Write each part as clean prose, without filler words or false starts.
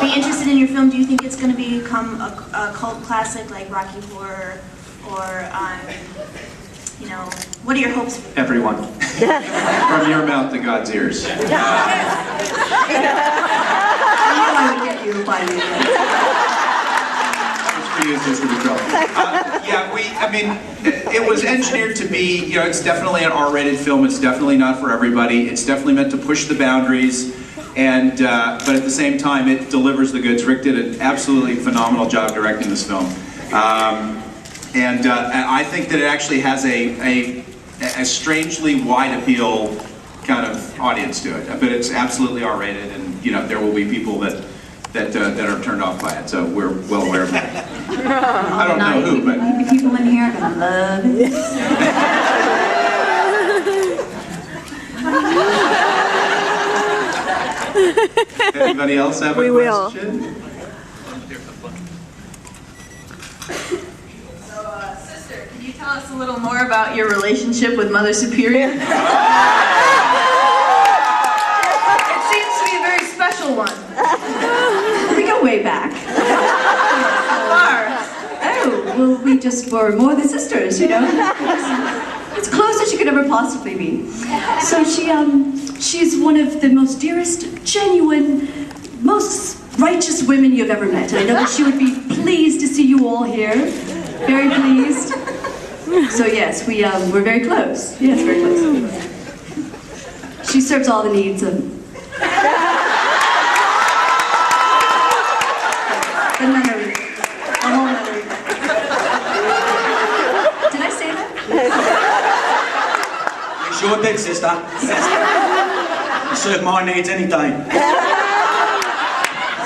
be interested in your film? Do you think it's going to become a cult classic like Rocky Horror, or you know, what are your hopes? Everyone, from your mouth to God's ears. I knew I would get you by the I mean, it was engineered to be, you know, it's definitely an R-rated film. It's definitely not for everybody. It's definitely meant to push the boundaries, and but at the same time, it delivers the goods. Rick did an absolutely phenomenal job directing this film, and I think that it actually has a strangely wide appeal kind of audience to it. But it's absolutely R-rated, and you know, there will be people that are turned off by it, so we're well aware of that. I don't know who, but... Maybe people in here are going to love it. Anybody else have a question? So, sister, can you tell us a little more about your relationship with Mother Superior? It seems to be a very special one. We go way back. Oh, well, we just were more than sisters, you know? It's close as you could ever possibly be. So she's one of the most dearest, genuine, most righteous women you've ever met. And I know that she would be pleased to see you all here. Very pleased. So yes, we're very close. Yes, very close. She serves all the needs of... Did I say that? You sure did, sister. You serve my needs any day.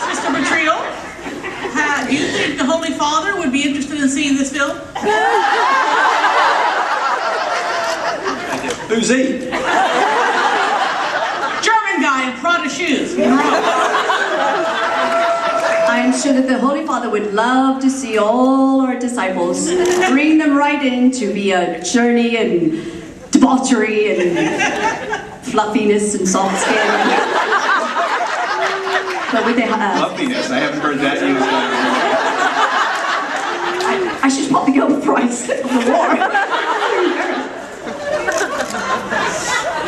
Sister Batrill, do you think the Holy Father would be interested in seeing this film? Who's he? German guy in Prada shoes. I am sure that the Holy Father would love to see all our disciples, bring them right in to be a journey and debauchery and fluffiness and soft skin. But with the Fluffiness, I haven't heard that used. I should probably go with Price of the War.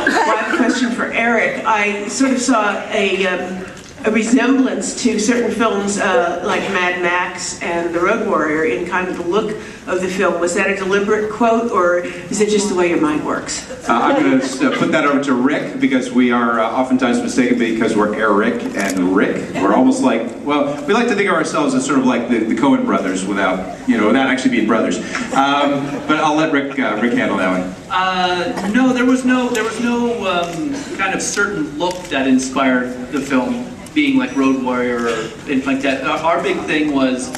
Well, I have a question for Eric. I sort of saw a resemblance to certain films like Mad Max and The Road Warrior in kind of the look of the film. Was that a deliberate quote, or is it just the way your mind works? I'm going to put that over to Rick, because we are oftentimes mistaken because we're Eric and Rick. We're almost like, well, we like to think of ourselves as sort of like the Coen brothers without actually being brothers. But I'll let Rick handle that one. No, there was no kind of certain look that inspired the film, being like Road Warrior or anything like that. Our big thing was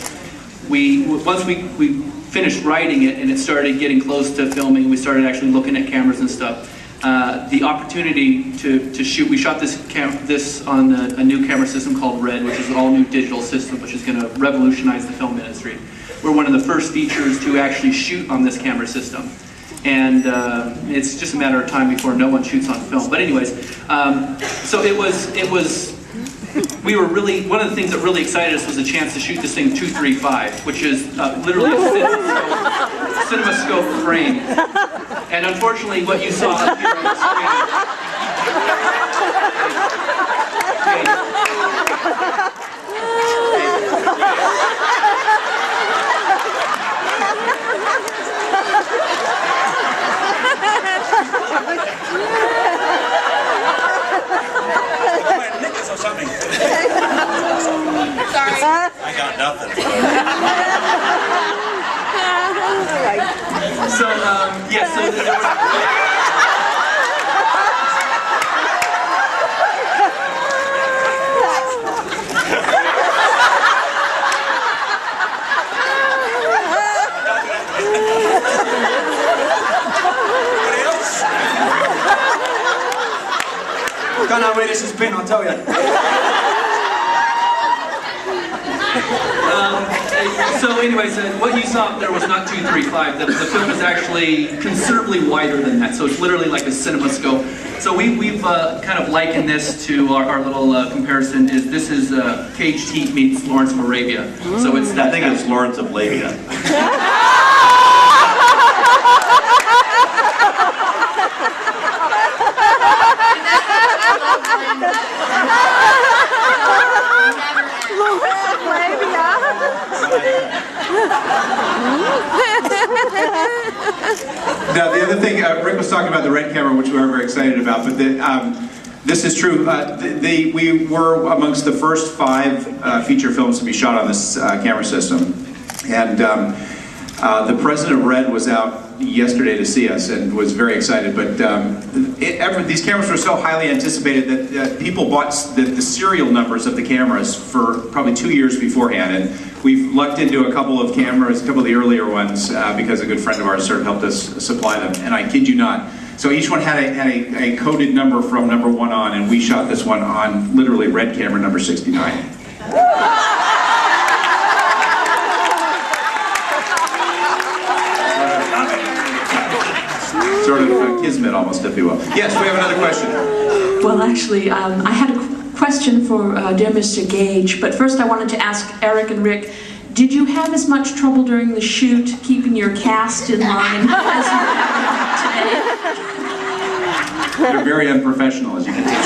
once we finished writing it and it started getting close to filming, we started actually looking at cameras and stuff. The opportunity to shoot, we shot this on a new camera system called Red, which is an all-new digital system, which is going to revolutionize the film industry. We're one of the first features to actually shoot on this camera system. And it's just a matter of time before no one shoots on film. But anyways, so it was, we were really, one of the things that really excited us was the chance to shoot this thing 235, which is literally a CinemaScope frame. And unfortunately, what you saw up here on the Or something. Sorry. I got nothing. So, yeah, so there were... Don't know where this has been, I'll tell you. So anyways, what you saw up there was not 235. The film is actually considerably wider than that. So it's literally like a cinema scope. So we've kind of likened this to our little comparison. This is Caged Heat meets Lawrence of Arabia. So it's that. I think it's Lawrence of Labia. Now, the other thing, Rick was talking about the red camera, which we were very excited about, but this is true. We were amongst the first 5 feature films to be shot on this camera system. And the president of Red was out yesterday to see us and was very excited. But these cameras were so highly anticipated that people bought the serial numbers of the cameras for probably 2 years beforehand. And we've lucked into a couple of cameras, a couple of the earlier ones, because a good friend of ours sort of helped us supply them. And I kid you not. So each one had a coded number from number 1 on, and we shot this one on literally red camera number 69. Sort of a kismet almost, if you will. Yes, we have another question. Well, actually, I had a question for dear Mr. Gage, but first I wanted to ask Eric and Rick, did you have as much trouble during the shoot keeping your cast in line as you have today? They're very unprofessional, as you can tell.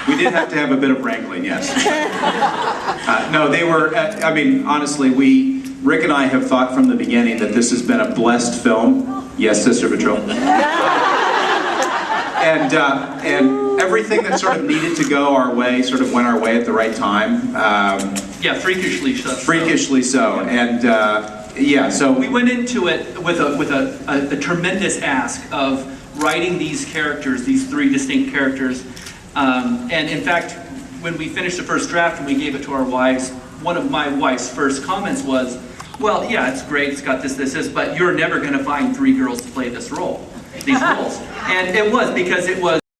We did have to have a bit of wrangling, yes. No, they were, I mean, honestly, Rick and I have thought from the beginning that this has been a blessed film. Yes, Sister Batrille. And everything that sort of needed to go our way sort of went our way at the right time. Yeah, freakishly so. Freakishly so. And yeah, so we went into it with a tremendous ask of writing these characters, these 3 distinct characters. And in fact, when we finished the first draft and we gave it to our wives, one of my wife's first comments was, well, yeah, it's great, it's got this, but you're never going to find 3 girls to play these roles. And it was because it was